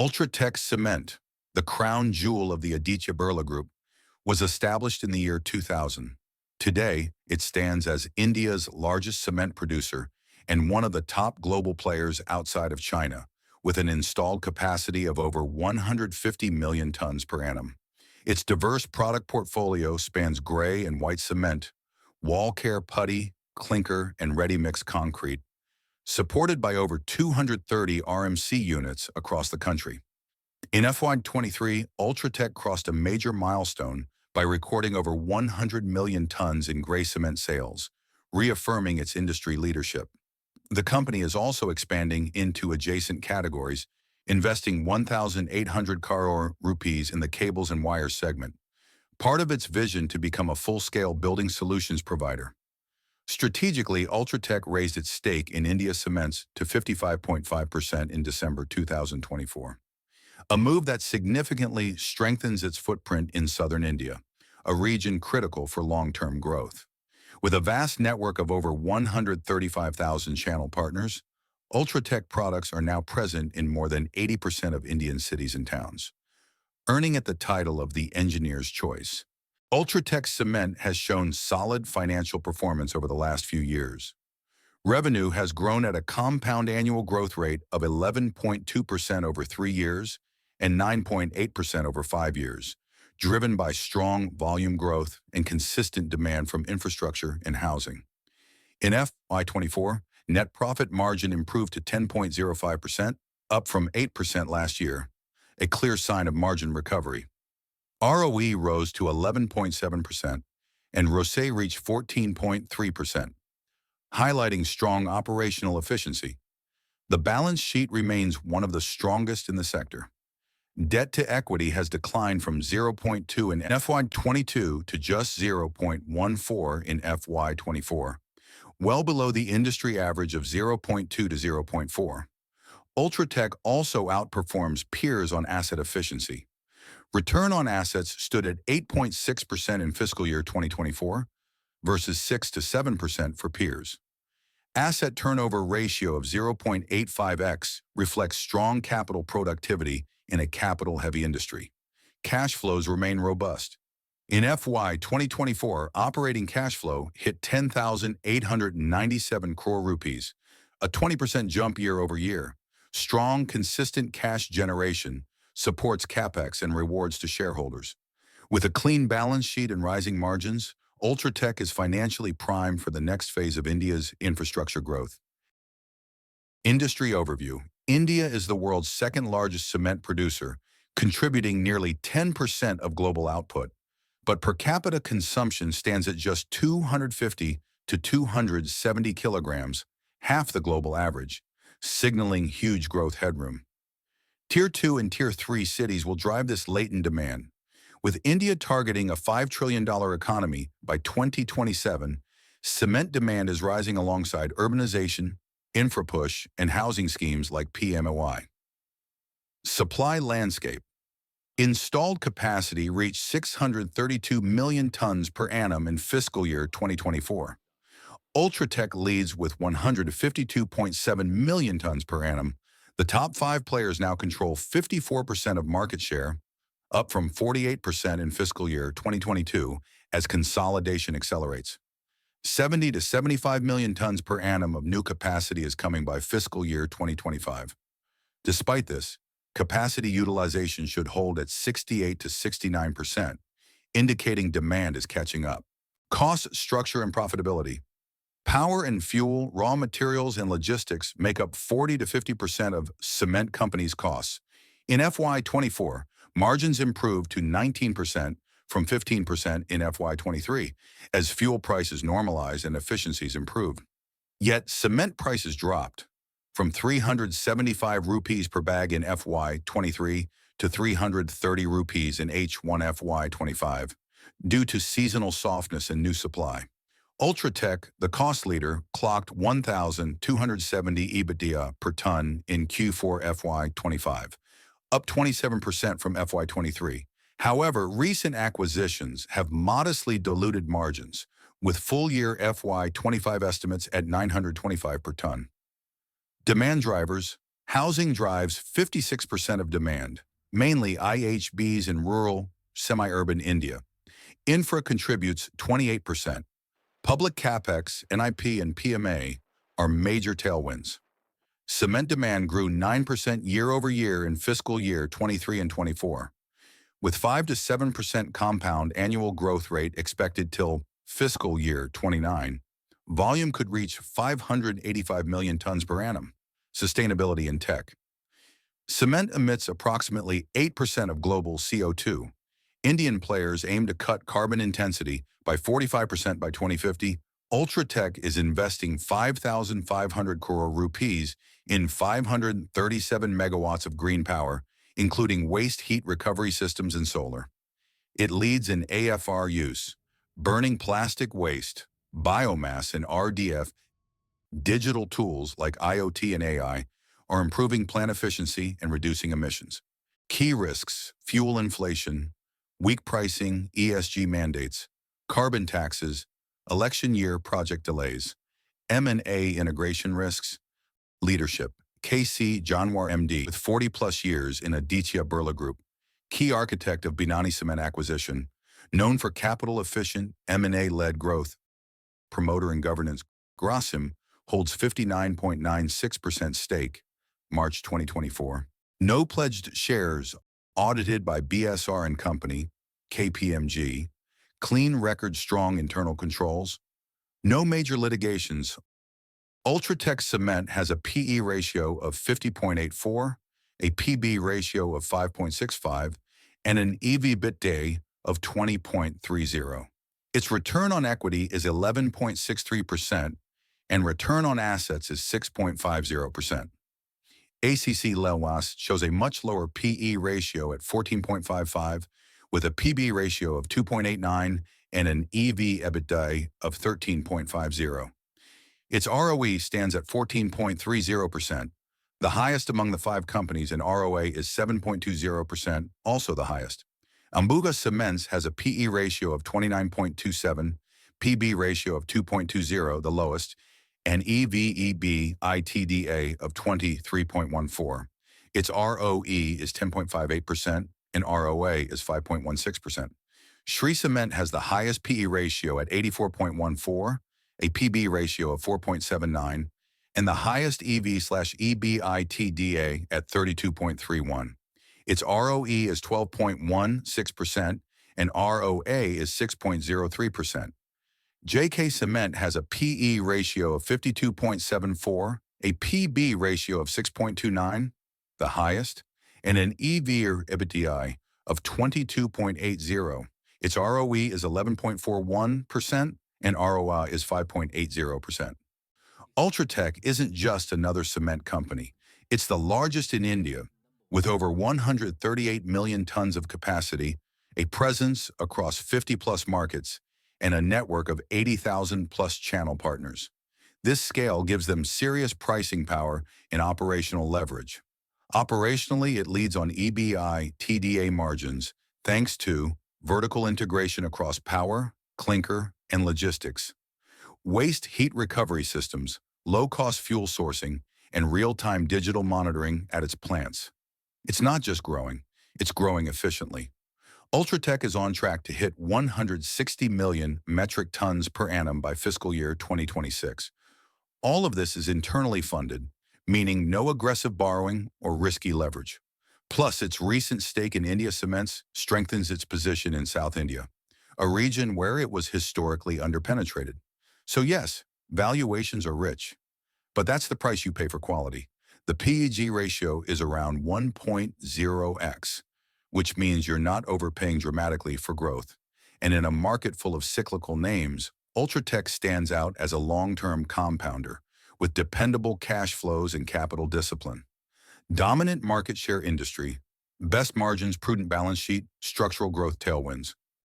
UltraTech Cement, the crown jewel of the Aditya Birla Group, was established in the year 2000. Today, it stands as India's largest cement producer and one of the top global players outside of China, with an installed capacity of over 150 million tons per annum. Its diverse product portfolio spans gray and white cement, wall care putty, clinker, and ready-mix concrete, supported by over 230 RMC units across the country. In FY23, UltraTech crossed a major milestone by recording over 100 million tons in gray cement sales, reaffirming its industry leadership. The company is also expanding into adjacent categories, investing 1,800 crore rupees in the cables and wires segment, part of its vision to become a full-scale building solutions provider. Strategically, UltraTech raised its stake in India Cements to 55.5% in December 2024, a move that significantly strengthens its footprint in southern India, a region critical for long-term growth. With a vast network of over 135,000 channel partners, UltraTech products are now present in more than 80% of Indian cities and towns, earning it the title of the engineer's choice. UltraTech Cement has shown solid financial performance over the last few years. Revenue has grown at a compound annual growth rate of 11.2% over 3 years and 9.8% over 5 years, driven by strong volume growth and consistent demand from infrastructure and housing. In FY24, net profit margin improved to 10.05%, up from 8% last year, a clear sign of margin recovery. ROE rose to 11.7%, and ROCE reached 14.3%, highlighting strong operational efficiency. The balance sheet remains one of the strongest in the sector. Debt to equity has declined from 0.2 in FY22 to just 0.14 in FY24, well below the industry average of 0.2 to 0.4. UltraTech also outperforms peers on asset efficiency. Return on assets stood at 8.6% in fiscal year 2024 versus 6 to 7% for peers. Asset turnover ratio of 0.85x reflects strong capital productivity in a capital-heavy industry. Cash flows remain robust. In FY 2024, operating cash flow hit 10,897 crore rupees, a 20% jump year over year. Strong, consistent cash generation supports CapEx and rewards to shareholders. With a clean balance sheet and rising margins, UltraTech is financially primed for the next phase of India's infrastructure growth. Industry overview. India is the world's second-largest cement producer, contributing nearly 10% of global output, but per capita consumption stands at just 250 to 270 kilograms, half the global average, signaling huge growth headroom. Tier 2 and Tier 3 cities will drive this latent demand. With India targeting a $5 trillion economy by 2027, cement demand is rising alongside urbanization, infra push, and housing schemes like PMOI. Supply landscape. Installed capacity reached 632 million tons per annum in fiscal year 2024. UltraTech leads with 152.7 million tons per annum. The top 5 players now control 54% of market share, up from 48% in fiscal year 2022 as consolidation accelerates. 70 to 75 million tons per annum of new capacity is coming by fiscal year 2025. Despite this, capacity utilization should hold at 68 to 69%, indicating demand is catching up. Cost structure and profitability. Power and fuel, raw materials, and logistics make up 40 to 50% of cement companies' costs. In FY24, margins improved to 19% from 15% in FY23, as fuel prices normalized and efficiencies improved. Yet, cement prices dropped from 375 rupees per bag in FY23 to 330 rupees in H1 FY25 due to seasonal softness and new supply. UltraTech, the cost leader, clocked 1,270 EBITDA per ton in Q4 FY25, up 27% from FY23. However, recent acquisitions have modestly diluted margins, with full-year FY25 estimates at 925 per ton. Demand drivers. Housing drives 56% of demand, mainly IHBs in rural, semi-urban India. Infra contributes 28%. Public capex, NIP, and PMA are major tailwinds. Cement demand grew 9% year over year in fiscal year 23 and 24, with 5 to 7% compound annual growth rate expected till fiscal year 29. Volume could reach 585 million tons per annum. Sustainability in tech. Cement emits approximately 8% of global CO2. Indian players aim to cut carbon intensity by 45% by 2050. UltraTech is investing 5,500 crore rupees in 537 megawatts of green power, including waste heat recovery systems and solar. It leads in AFR use, burning plastic waste, biomass, and RDF. Digital tools like IoT and AI are improving plant efficiency and reducing emissions. Key risks: fuel inflation, weak pricing, ESG mandates, carbon taxes, election year project delays, M&A integration risks. Leadership: KC Janwar MD, with 40-plus years in Aditya Birla Group, key architect of Binani Cement acquisition, known for capital-efficient M&A-led growth. Promoter and governance: Grasim holds 59.96% stake, March 2024. No pledged shares, audited by BSR and Company, KPMG. Clean record, strong internal controls. No major litigations. UltraTech Cement has a PE ratio of 50.84, a PB ratio of 5.65, and an EV/EBITDA of 20.30. Its return on equity is 11.63%, and return on assets is 6.50%. ACC Lewas shows a much lower PE ratio at 14.55, with a PB ratio of 2.89 and an EV/EBITDA of 13.50. Its ROE stands at 14.30%, the highest among the 5 companies, and ROA is 7.20%, also the highest. Ambuja Cements has a PE ratio of 29.27, PB ratio of 2.20, the lowest, and EV/EBITDA of 23.14. Its ROE is 10.58% and ROA is 5.16%. Shree Cement has the highest PE ratio at 84.14, a PB ratio of 4.79, and the highest EV/EBITDA at 32.31. Its ROE is 12.16% and ROA is 6.03%. JK Cement has a PE ratio of 52.74, a PB ratio of 6.29, the highest, and an EV/EBITDA of 22.80. Its ROE is 11.41% and ROA is 5.80%. UltraTech isn't just another cement company. It's the largest in India, with over 138 million tons of capacity, a presence across 50-plus markets, and a network of 80,000-plus channel partners. This scale gives them serious pricing power and operational leverage. Operationally, it leads on EBITDA margins thanks to vertical integration across power, clinker, and logistics, waste heat recovery systems, low-cost fuel sourcing, and real-time digital monitoring at its plants. It's not just growing, it's growing efficiently. UltraTech is on track to hit 160 million metric tons per annum by fiscal year 2026. All of this is internally funded, meaning no aggressive borrowing or risky leverage. Plus, its recent stake in India Cements strengthens its position in South India, a region where it was historically underpenetrated. So yes, valuations are rich, but that's the price you pay for quality. The PEG ratio is around 1.0x, which means you're not overpaying dramatically for growth. And in a market full of cyclical names, UltraTech stands out as a long-term compounder with dependable cash flows and capital discipline. Dominant market share industry, best margins, prudent balance sheet, structural growth tailwinds.